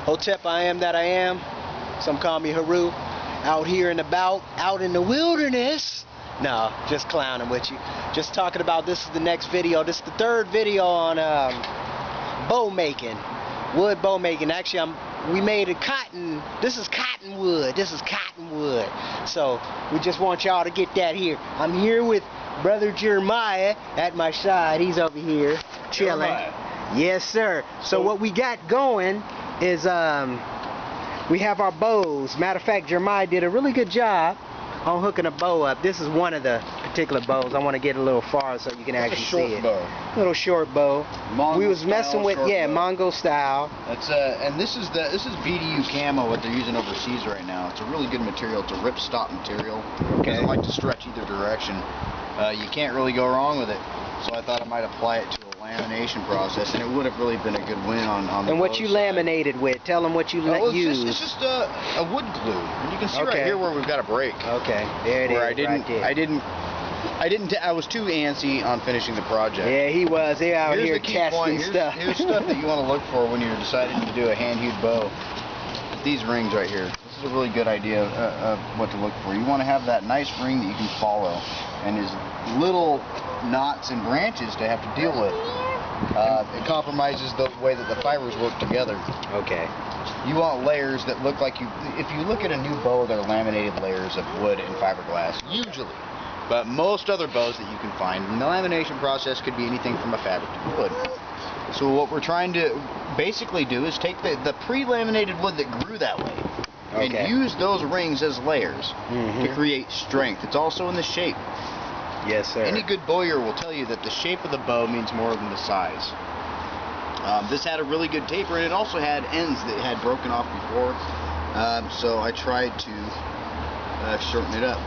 Hotep, I am that I am. Some call me Haru. Out here and about, out in the wilderness. No, just clowning with you. Just talking about, this is the next video. This is the third video on bow making. Wood bow making. Actually, we made a cotton. This is cottonwood. This is cottonwood. So we just want y'all to get that here. I'm here with Brother Jeremiah at my side. He's over here chilling. Jeremiah. Yes, sir. So what we got going is we have our bows. Matter of fact, Jeremiah did a really good job on hooking a bow up. This is one of the particular bows. I want to get a little far so you can actually see it. Bow. Little short bow. Mongo we was messing with, yeah, bow. Mongo style. That's and this is BDU camo, what they're using overseas right now. It's a really good material. It's a ripstop material. Okay. Doesn't like to stretch either direction. You can't really go wrong with it. So I thought I might apply it to a lamination process, and it would have really been a good win on the. And what you laminated with? Tell them what you used. It's just a wood glue, and you can see right here where we've got a break. Okay, there it is. I was too antsy on finishing the project. Yeah, he was. He out here testing stuff. Here's stuff that you want to look for when you're deciding to do a hand-hewed bow. These rings right here. This is a really good idea of what to look for. You want to have that nice ring that you can follow, and as little knots and branches to have to deal with. It compromises the way that the fibers work together. Okay. You want layers that look like if you look at a new bow, they're laminated layers of wood and fiberglass, usually. But most other bows that you can find, the lamination process could be anything from a fabric to wood. So what we're trying to basically do is take the pre-laminated wood that grew that way, and use those rings as layers to create strength. It's also in the shape. Yes, sir. Any good bowyer will tell you that the shape of the bow means more than the size. This had a really good taper, and it also had ends that had broken off before, so I tried to shorten it up.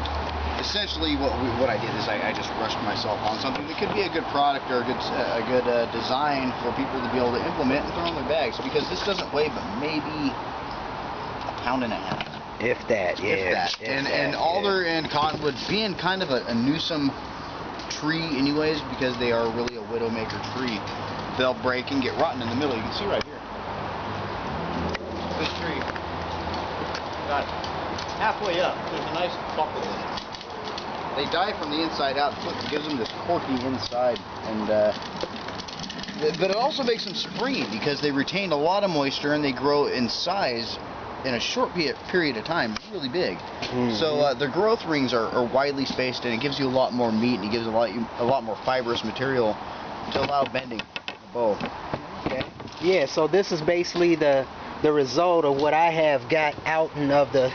Essentially, what I did is I just rushed myself on something that could be a good product or a good design for people to be able to implement and throw in their bags, because this doesn't weigh but maybe a pound and a half. If that, yeah. And alder and cottonwood being kind of a newsome tree anyways, because they are really a widowmaker tree, they'll break and get rotten in the middle. You can see right here. This tree got halfway up. There's a nice buckle in it. They die from the inside out. It gives them this corky inside, and but it also makes them springy because they retain a lot of moisture and they grow in size in a short period of time, really big. So their growth rings are widely spaced, and it gives you a lot more meat, and it gives a lot more fibrous material to allow bending the bow. Okay. Yeah. So this is basically the result of what I have got out of the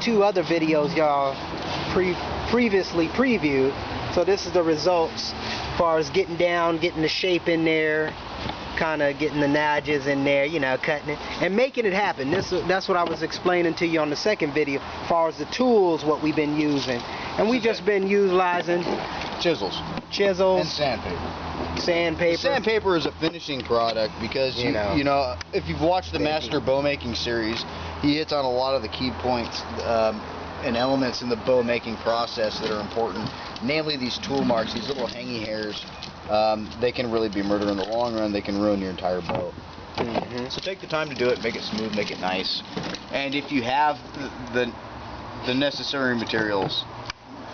two other videos y'all previously previewed. So this is the results as far as getting down, getting the shape in there, kind of getting the nudges in there, you know, cutting it and making it happen. That's what I was explaining to you on the second video as far as the tools, what we've been using. And we've just been utilizing chisels and sandpaper. Sandpaper is a finishing product because you know if you've watched the Master Bow Making series, he hits on a lot of the key points and elements in the bow making process that are important, namely these tool marks, these little hangy hairs. They can really be murder in the long run. They can ruin your entire bow. So take the time to do it, make it smooth, make it nice. And if you have the necessary materials,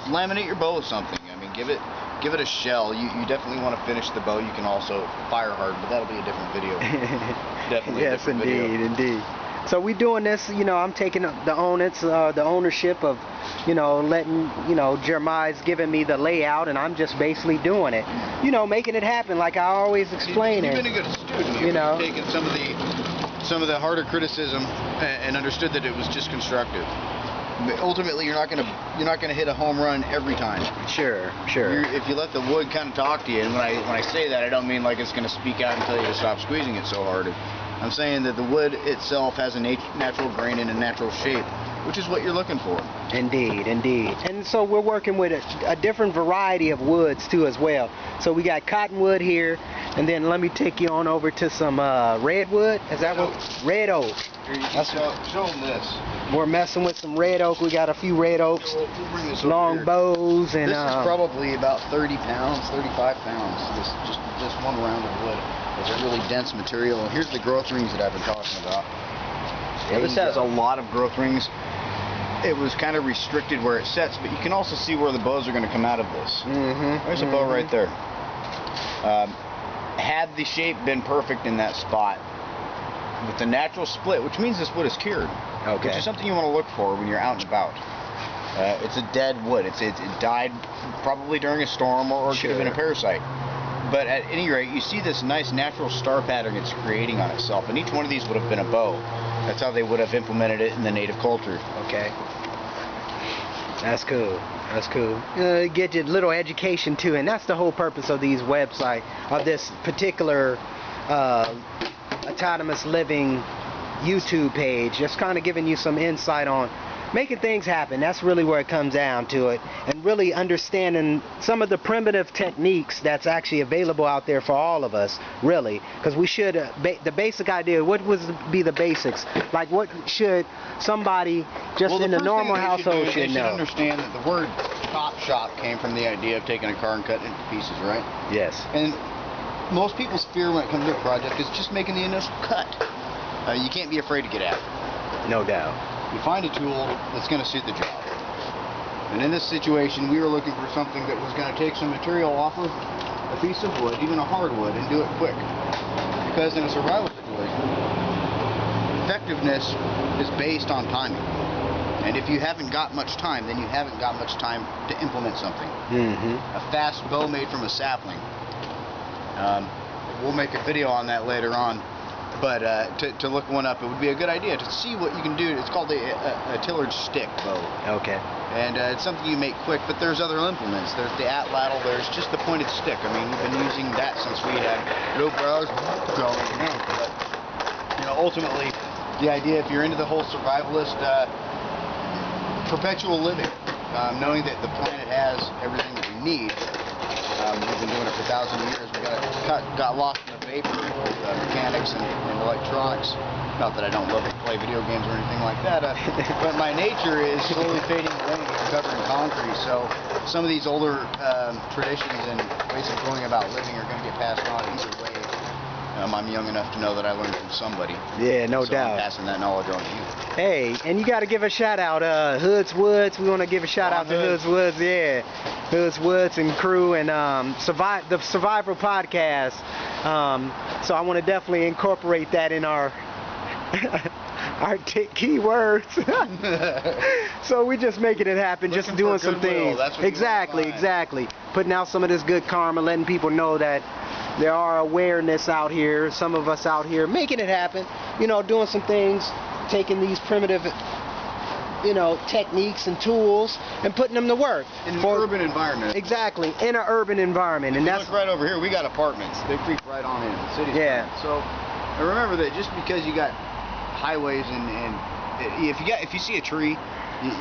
laminate your bow with something. I mean, give it a shell. You definitely want to finish the bow. You can also fire hard, but that'll be a different video. Definitely a different video. Yes, indeed. So we doing this, you know, I'm taking the ownership of, you know, letting, you know, Jeremiah's giving me the layout, and I'm just basically doing it, you know, making it happen like I always explain it. You've been a good student. You've taken some of the harder criticism and understood that it was just constructive. But ultimately, you're not gonna hit a home run every time. Sure. If you let the wood kind of talk to you, and when I say that, I don't mean like it's gonna speak out and tell you to stop squeezing it so hard. I'm saying that the wood itself has a natural grain and a natural shape, which is what you're looking for. Indeed. And so we're working with a different variety of woods too as well. So we got cottonwood here, and then let me take you on over to some redwood. Is that what? Red oak. Show them this. We're messing with some red oak. We got a few red oaks, long bows, and this is probably about 30 pounds, 35 pounds. This one round of wood. It's a really dense material. Here's the growth rings that I've been talking about. Yeah, this has a lot of growth rings. It was kind of restricted where it sets, but you can also see where the bows are going to come out of this. There's a bow right there. Had the shape been perfect in that spot, with the natural split, which means this wood is cured, which is something you want to look for when you're out and about. It's a dead wood. It died probably during a storm, or it could have been a parasite. But at any rate, you see this nice natural star pattern it's creating on itself, and each one of these would have been a bow. That's how they would have implemented it in the native culture. Okay. That's cool. That's cool. Get you a little education too, and that's the whole purpose of these websites, of this particular autonomous living YouTube page. Just kind of giving you some insight on making things happen. That's really where it comes down to it, and really understanding some of the primitive techniques that's actually available out there for all of us, really, because we should the basic idea, what would be the basics, like what should somebody just in a normal household should know? They should understand that the word chop shop came from the idea of taking a car and cutting it into pieces, right? Yes. And most people's fear when it comes to a project is just making the initial cut. You can't be afraid to get after it. No doubt. You find a tool that's going to suit the job. And in this situation, we were looking for something that was going to take some material off of a piece of wood, even a hardwood, and do it quick. Because in a survival situation, effectiveness is based on timing. And if you haven't got much time, then you haven't got much time to implement something. A fast bow made from a sapling. We'll make a video on that later on. But to look one up, it would be a good idea to see what you can do. It's called a tillage stick bow. Okay. And it's something you make quick, but there's other implements. There's the atlatl, there's just the pointed stick. I mean, we've been using that since we had rope bars growing up. But, you know, ultimately, the idea, if you're into the whole survivalist, perpetual living, knowing that the planet has everything that we need. We've been doing it for 1,000 years. We got lost in the vapor with mechanics and electronics. Not that I don't love to play video games or anything like that, but my nature is slowly fading away and covered in concrete. So some of these older traditions and ways of going about living are going to get passed on either way. I'm young enough to know that I learned from somebody. Yeah, no doubt. I'm passing that knowledge on to you. Hey, and you got to give a shout out, Hoods Woods. We want to give a shout out to Hoods Woods, yeah, Hoods Woods and crew, and the Survivor podcast. So I want to definitely incorporate that in our our keywords. So we just making it happen, just doing some things. Exactly. Putting out some of this good karma, letting people know that there are awareness out here, some of us out here making it happen, you know, doing some things, taking these primitive, you know, techniques and tools and putting them to work. In an urban environment. Exactly, in an urban environment. And that's, look right over here, we got apartments. They creep right on in the city. Yeah. So remember that just because you got highways and if you see a tree,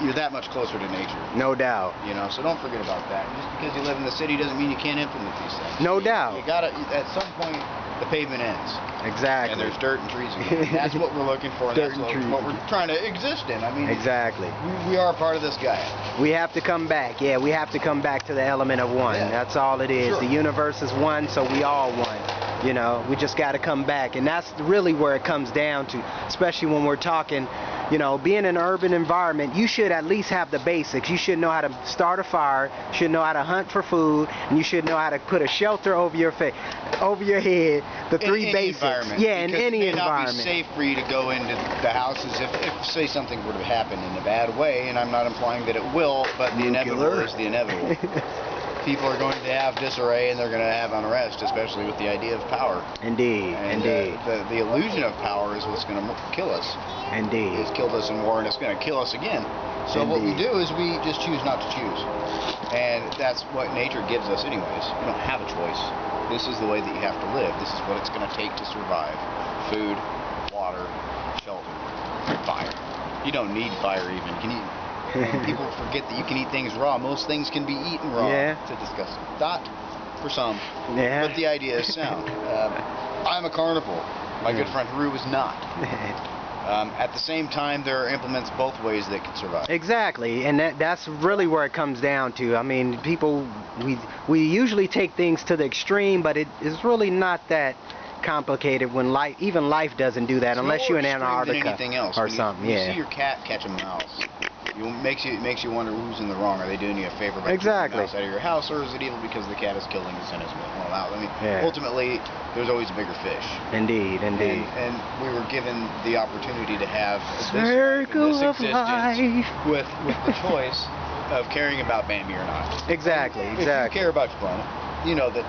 you're that much closer to nature. No doubt. You know, so don't forget about that. Just because you live in the city doesn't mean you can't implement these things. No doubt. You gotta, at some point, the pavement ends. Exactly. And there's dirt and trees again. That's what we're looking for. And that's what we're trying to exist in. I mean, exactly. We are part of this guy. We have to come back. Yeah, we have to come back to the element of one. Yeah. That's all it is. Sure. The universe is one, so we all one. You know, we just got to come back. And that's really where it comes down to, especially when we're talking, you know, being in an urban environment, you should at least have the basics. You should know how to start a fire, you should know how to hunt for food, and you should know how to put a shelter over your head. The three basics. Yeah, in any environment. It may not be safe for you to go into the houses if say something were to happen in a bad way, and I'm not implying that it will, but the inevitable is the inevitable. People are going to have disarray and they're going to have unrest, especially with the idea of power. Indeed, and, indeed. The illusion of power is what's going to kill us. Indeed. It's killed us in war and it's going to kill us again. So what we do is we just choose not to choose. And that's what nature gives us anyways. You don't have a choice. This is the way that you have to live. This is what it's going to take to survive. Food, water, shelter, fire. You don't need fire even. Can you? And people forget that you can eat things raw. Most things can be eaten raw. Yeah. It's disgusting. Not for some. Yeah. But the idea is sound. I'm a carnivore. My good friend Haru was not. At the same time, there are implements both ways that can survive. Exactly, and that's really where it comes down to. I mean, people, we usually take things to the extreme, but it is really not that complicated when even life doesn't do that It's unless you're in more extreme than Antarctica anything else. or When something. you Yeah. see your cat catch a mouse. It makes you wonder who's in the wrong. Are they doing you a favor by keeping Exactly. the mouse out of your house, or is it evil because the cat is killing the innocent one out? I mean, Yeah. ultimately, there's always a bigger fish. Indeed, indeed. And we were given the opportunity to have Circle this of existence life. with the choice of caring about Bambi or not. Exactly, If exactly. you care about your planet, you know that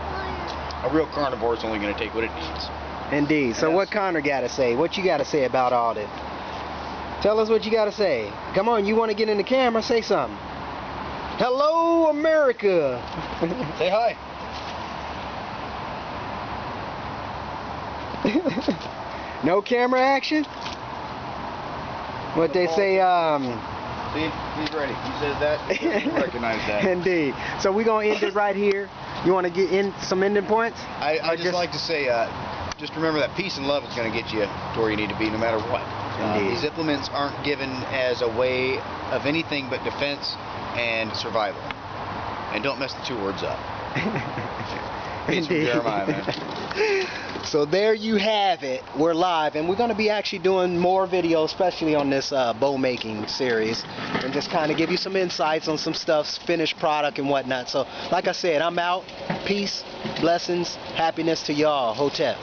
a real carnivore is only going to take what it needs. Indeed. So what Connor got to say? What you got to say about all this? Tell us what you got to say. Come on, you want to get in the camera? Say something. Hello, America. Say hi. No camera action? What they say, See, he's ready. He says that. You recognize that. Indeed. So we're going to end it right here. You want to get in some ending points? I just like to say, just remember that peace and love is going to get you to where you need to be no matter what. Indeed. These implements aren't given as a way of anything but defense and survival. And don't mess the two words up. Peace from Indeed. Jeremiah, man. So there you have it. We're live, and we're going to be actually doing more videos, especially on this bow making series, and just kind of give you some insights on some stuff, finished product and whatnot. So like I said, I'm out. Peace, blessings, happiness to y'all. Hotep.